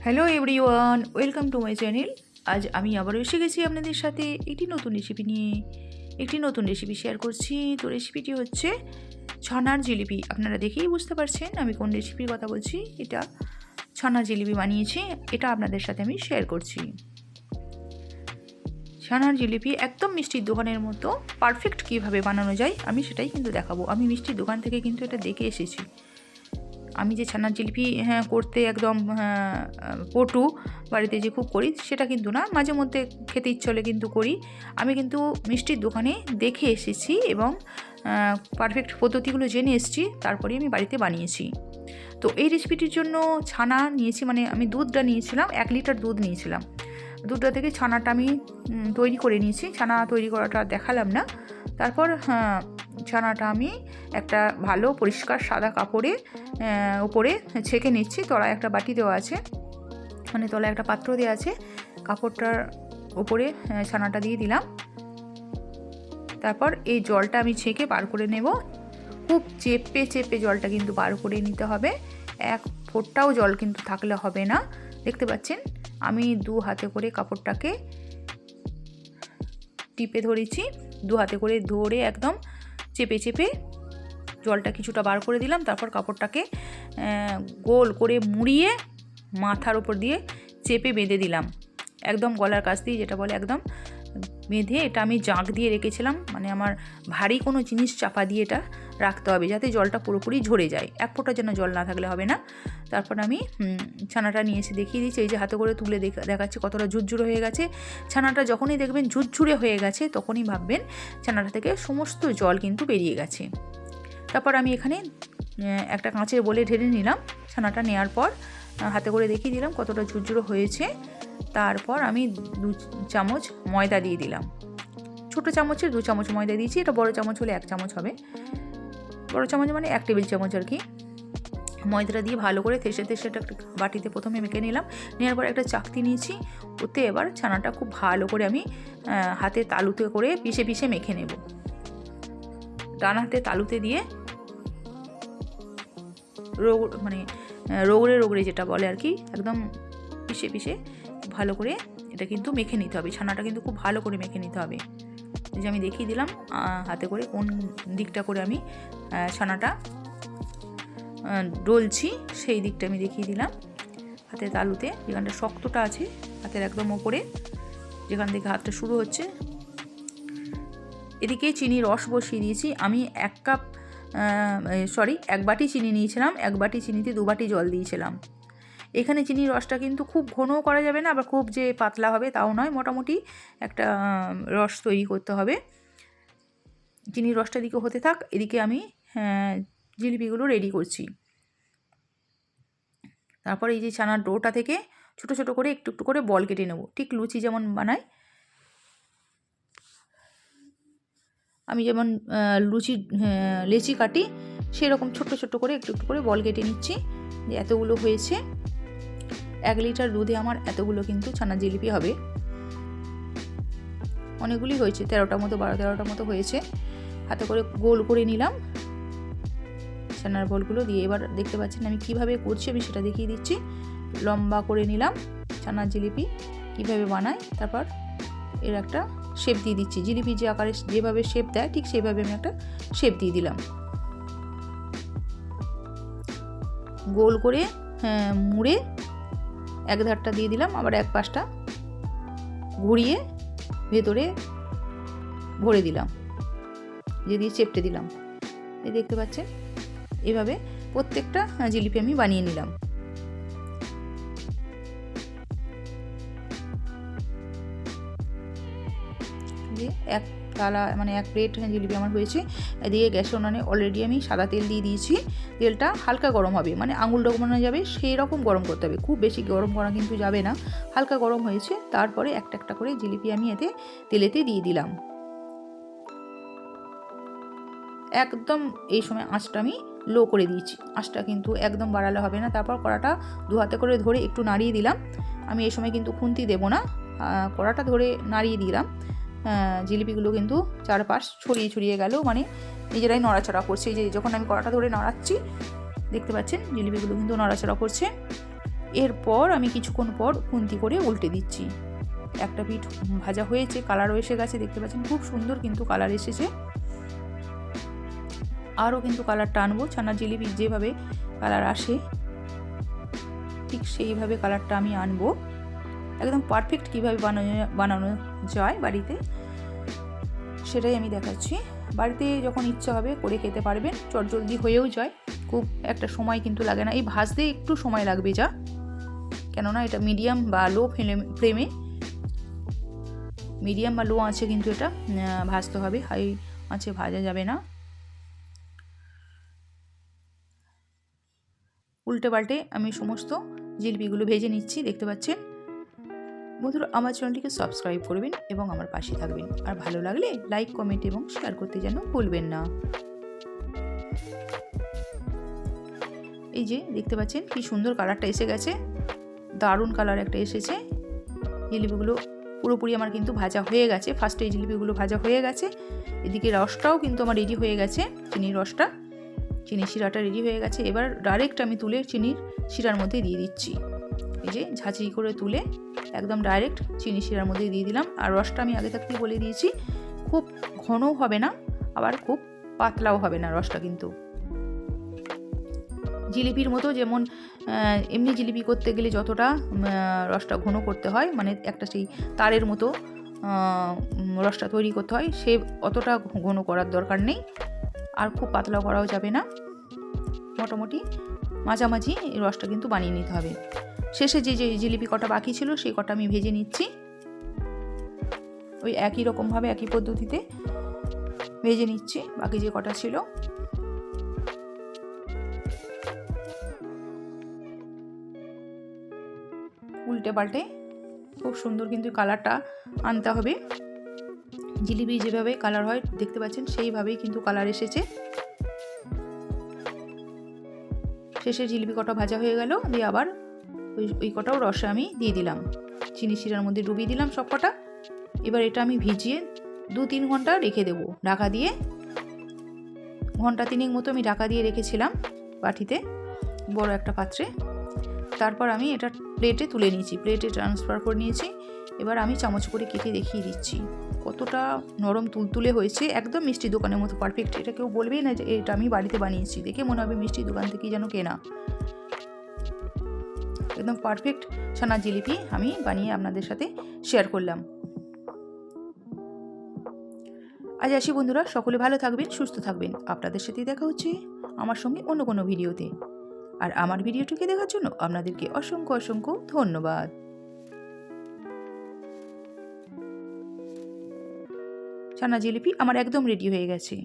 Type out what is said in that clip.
Hello everyone, welcome to my channel. আজ আমি আবারও এসে গেছি আপনাদের সাথে একটি নতুন রেসিপি নিয়ে। একটি নতুন রেসিপি শেয়ার করছি। তো রেসিপিটি হচ্ছে ছানার জিলিপি। আপনারা দেখেই বুঝতে পারছেন আমি কোন রেসিপির কথা বলছি। এটা ছানার জিলিপি বানিয়েছি, এটা আপনাদের সাথে আমি শেয়ার করছি। ছানার জিলিপি একদম মিষ্টির দোকানের মতো পারফেক্ট কীভাবে বানানো যায় আমি সেটাই কিন্তু দেখাবো। আমি মিষ্টির দোকান থেকে কিন্তু এটা দেখে এসেছি। আমি যে ছানার জিলিপি করতে একদম পটু, বাড়িতে যে খুব করি সেটা কিন্তু না, মাঝে মধ্যে খেতে ইচ্ছে হলে কিন্তু করি। আমি কিন্তু মিষ্টির দোকানে দেখে এসেছি এবং পারফেক্ট পদ্ধতিগুলো জেনে এসেছি, তারপরে আমি বাড়িতে বানিয়েছি। তো এই রেসিপিটির জন্য ছানা নিয়েছি, মানে আমি দুধটা নিয়েছিলাম, 1 লিটার দুধ নিয়েছিলাম। দুধটা থেকে ছানাটা আমি তৈরি করে নিয়েছি। ছানা তৈরি করাটা দেখালাম না। তারপর ছানাটা আমি একটা ভালো পরিষ্কার সাদা কাপড়ে উপরে ছেঁকে নিচ্ছি। তলায় একটা বাটি দেওয়া আছে, মানে তলায় একটা পাত্র দেওয়া আছে। কাপড়টার উপরে ছানাটা দিয়ে দিলাম। তারপর এই জলটা আমি ছেঁকে বার করে নেব। খুব চেপে চেপে জলটা কিন্তু বার করে নিতে হবে। এক ফোঁটাও জল কিন্তু থাকলে হবে না। দেখতে পাচ্ছেন আমি 2 হাতে করে কাপড়টাকে টিপে ধরেছি। 2 হাতে করে ধরে একদম চেপে চেপে জলটা কিছুটা বার করে দিলাম। তারপর কাপড়টাকে গোল করে মুড়িয়ে মাথার উপর দিয়ে চেপে বেঁধে দিলাম, একদম গলার কাছ দিয়ে, যেটা বলে একদম বেঁধে। এটা আমি জাঁক দিয়ে রেখেছিলাম, মানে আমার ভারী কোনো জিনিস চাপা দিয়ে এটা রাখতে হবে যাতে জলটা পুরোপুরি ঝরে যায়। এক ফোঁটা যেন জল না থাকলে হবে না। তারপর আমি ছানাটা নিয়ে এসে দেখিয়ে দিচ্ছি। এই যে হাতে করে তুলে দেখাচ্ছি কতটা ঝুরঝুরে হয়ে গেছে। ছানাটা যখনই দেখবেন ঝুরঝুরে হয়ে গেছে তখনই ভাববেন ছানাটা থেকে সমস্ত জল কিন্তু বেরিয়ে গেছে। তারপর আমি এখানে একটা কাঁচের বলে ঢেলে নিলাম। ছানাটা নেওয়ার পর হাতে করে দেখিয়ে দিলাম কতটা ঝুরঝুরে হয়েছে। তারপর আমি 2 চামচ ময়দা দিয়ে দিলাম। ছোটো চামচের 2 চামচ ময়দা দিয়েছি। এটা বড় চামচ হলে 1 চামচ হবে। বড় চামচ মানে 1 টেবিল চামচ আর কি। ময়দাটা দিয়ে ভালো করে থেসে একটা বাটিতে প্রথমে মেখে নিলাম। নেওয়ার পর একটা চাকতি নিয়েছি, ওতে এবার ছানাটা খুব ভালো করে আমি হাতে তালুতে করে পিষে পিষে মেখে নেব। ডান হাতে তালুতে দিয়ে রোগড়ে যেটা বলে আর কি, একদম পিষে পিষে ভালো করে এটা কিন্তু মেখে নিতে হবে। ছানাটা কিন্তু খুব ভালো করে মেখে নিতে হবে। এই যে আমি দেখিয়ে দিলাম হাতে করে কোন দিকটা করে আমি ছানাটা ডলছি, সেই দিকটা আমি দেখিয়ে দিলাম। হাতে তালুতে যেখানটা শক্তটা আছে, হাতের একদম ওপরে যেখান থেকে হাতটা শুরু হচ্ছে। এদিকে চিনি রস বসিয়ে দিয়েছি আমি। 1 বাটি চিনি নিয়েছিলাম। 1 বাটি চিনিতে 2 বাটি জল দিয়েছিলাম। এখানে চিনির রসটা কিন্তু খুব ঘনও করা যাবে না, আবার খুব যে পাতলা হবে তাও নয়, মোটামুটি একটা রস তৈরি করতে হবে। চিনির রসটা দিকে হতে থাক, এদিকে আমি জিলিপিগুলো রেডি করছি। তারপর এই যে ছানার ডোটা থেকে ছোট ছোট করে একটু একটু করে বল কেটে নেব, ঠিক লুচি যেমন বানায়। আমি যেমন লেচি কাটি সেরকম ছোট্ট ছোট্ট করে একটু একটু করে বল কেটে নিচ্ছি। যে এতগুলো হয়েছে, 1 লিটার দুধে আমার এতগুলো কিন্তু ছানার জিলিপি হবে। অনেকগুলি হয়েছে, 13টা মতো 12-13টা মতো হয়েছে। হাতে করে গোল করে নিলাম ছানার বলগুলো দিয়ে। এবার দেখতে পাচ্ছেন আমি কিভাবে করছি, আমি সেটা দেখিয়ে দিচ্ছি। লম্বা করে নিলাম ছানার জিলিপি কিভাবে বানায়। তারপর এর একটা শেপ দিয়ে দিচ্ছি। জিলিপি যে আকারে যেভাবে শেপ দেয় ঠিক সেইভাবে আমি একটা শেপ দিয়ে দিলাম। গোল করে মুড়ে এক ধারটা দিয়ে দিলাম, আবার এক পাশটা ঘুরিয়ে ভেতরে ভরে দিলাম, দিয়ে চেপটে দিলাম। এই দেখতে পাচ্ছেন এভাবে প্রত্যেকটা জিলিপি আমি বানিয়ে নিলাম। এক থালা মানে 1 প্লেট জিলিপি আমার হয়েছে। এদিকে গ্যাসের উনানে অলরেডি আমি সাদা তেল দিয়ে দিয়েছি। তেলটা হালকা গরম হবে, মানে আঙুল ডোবানো যাবে সেই রকম গরম করতে হবে, খুব বেশি গরম করা কিন্তু যাবে না। হালকা গরম হয়েছে। তারপরে একটা একটা করে জিলিপি আমি তেলেতে দিয়ে দিলাম। একদম এই সময় আঁচটা আমি লো করে দিয়েছি, আঁচটা কিন্তু একদম বাড়ালে হবে না। তারপর কড়াটা 2 হাতে করে ধরে একটু নাড়িয়ে দিলাম। আমি এই সময় কিন্তু খুন্তি দেব না, কড়াটা ধরে নাড়িয়ে দিলাম। জিলিপিগুলো কিন্তু চারপাশ ছড়িয়ে গেল, মানে নিজেরাই নড়াচড়া করছে। এই যে যখন আমি কড়াটা ধরে নাড়াচ্ছি দেখতে পাচ্ছেন জিলিপিগুলো কিন্তু নড়াচড়া করছে। এরপর আমি কিছুক্ষণ পর খুন্তি করে উল্টে দিচ্ছি। একটা পিঠ ভাজা হয়েছে, কালারও এসে গেছে, দেখতে পাচ্ছেন খুব সুন্দর কিন্তু কালার এসেছে। আরও কিন্তু কালারটা আনবো, ছানার জিলিপি যেভাবে কালার আসে ঠিক সেইভাবে কালারটা আমি আনবো। একদম পারফেক্ট কীভাবে বানানো যায় বাড়িতে সেটাই আমি দেখাচ্ছি। বাড়িতে যখন ইচ্ছা হবে করে খেতে পারবেন, চটজলদি হয়েও যায়, খুব একটা সময় কিন্তু লাগে না। এই ভাজতে একটু সময় লাগবে যা, কেননা এটা মিডিয়াম বা লো ফ্লেমে, মিডিয়াম বা লো আঁচে কিন্তু এটা ভাজতে হবে, হাই আঁচে ভাজা যাবে না। উল্টে পাল্টে আমি সমস্ত জিলিপিগুলো ভেজে নিচ্ছি, দেখতে পাচ্ছেন। বন্ধুরা, আমার চ্যানেলটিকে সাবস্ক্রাইব করবেন এবং আমার পাশে থাকবেন, আর ভালো লাগলে লাইক, কমেন্ট এবং শেয়ার করতে যেন ভুলবেন না। এই যে দেখতে পাচ্ছেন কি সুন্দর কালারটা এসে গেছে, দারুণ কালার একটা এসেছে। জিলিপিগুলো পুরোপুরি আমার কিন্তু ভাজা হয়ে গেছে, ফার্স্টে এই জিলিপিগুলো ভাজা হয়ে গেছে। এদিকে রসটাও কিন্তু আমার রেডি হয়ে গেছে, চিনির রসটা, চিনি শিরাটা রেডি হয়ে গেছে। এবার ডাইরেক্ট আমি তুলে চিনির শিরার মধ্যে দিয়ে দিচ্ছি। এই যে ঝাঁঝি করে তুলে একদম ডাইরেক্ট চিনি শিরার মধ্যে দিয়ে দিলাম। আর রসটা আমি আগে থাকতেই বলে দিয়েছি, খুব ঘনও হবে না আবার খুব পাতলাও হবে না রসটা, কিন্তু জিলিপির মতো যেমন এমনি জিলিপি করতে গেলে যতটা রসটা ঘন করতে হয়, মানে একটা সেই তারের মতো রসটা তৈরি করতে হয়, সে অতটা ঘন করার দরকার নেই, আর খুব পাতলা করাও যাবে না, মোটামুটি মাঝামাঝি এই রসটা কিন্তু বানিয়ে নিতে হবে। শেষে যে জিলিপি কটা বাকি ছিল সেই কটা আমি ভেজে নিচ্ছি, ওই একই রকমভাবে একই পদ্ধতিতে ভেজে নিচ্ছি বাকি যে কটা ছিল। উল্টে পাল্টে খুব সুন্দর কিন্তু কালারটা আনতে হবে। জিলিপি যেভাবে কালার হয় দেখতে পাচ্ছেন সেইভাবেই কিন্তু কালার এসেছে। শেষে জিলিপি কটা ভাজা হয়ে গেল, দিয়ে আবার ওই কটাও রসে আমি দিয়ে দিলাম, চিনি শিরার মধ্যে ডুবিয়ে দিলাম সব কটা। এবার এটা আমি ভিজিয়ে 2-3 ঘন্টা রেখে দেবো ঢাকা দিয়ে। ঘন্টা 3 মতো আমি ঢাকা দিয়ে রেখেছিলাম বাটিতে, বড় একটা পাত্রে। তারপর আমি এটা প্লেটে তুলে নিয়েছি, প্লেটে ট্রান্সফার করে নিয়েছি। এবার আমি চামচ করে কেটে দেখিয়ে দিচ্ছি কতটা নরম তুলতুলে হয়েছে, একদম মিষ্টি দোকানের মতো পারফেক্ট। এটা কেউ বলবেই না যে এটা আমি বাড়িতে বানিয়েছি, দেখে মনে হবে মিষ্টি দোকান থেকেই যেন কেনা। একদম পারফেক্ট ছানার জিলিপি আমি বানিয়ে আপনাদের সাথে শেয়ার করলাম। আজ আসি বন্ধুরা, সকলে ভালো থাকবেন, সুস্থ থাকবেন। আপনাদের সাথে দেখা হচ্ছে আমার সঙ্গে অন্য কোনো ভিডিওতে। আর আমার ভিডিওটিকে দেখার জন্য আপনাদেরকে অসংখ্য অসংখ্য ধন্যবাদ। ছানা জিলিপি আমার একদম রেডি হয়ে গেছে।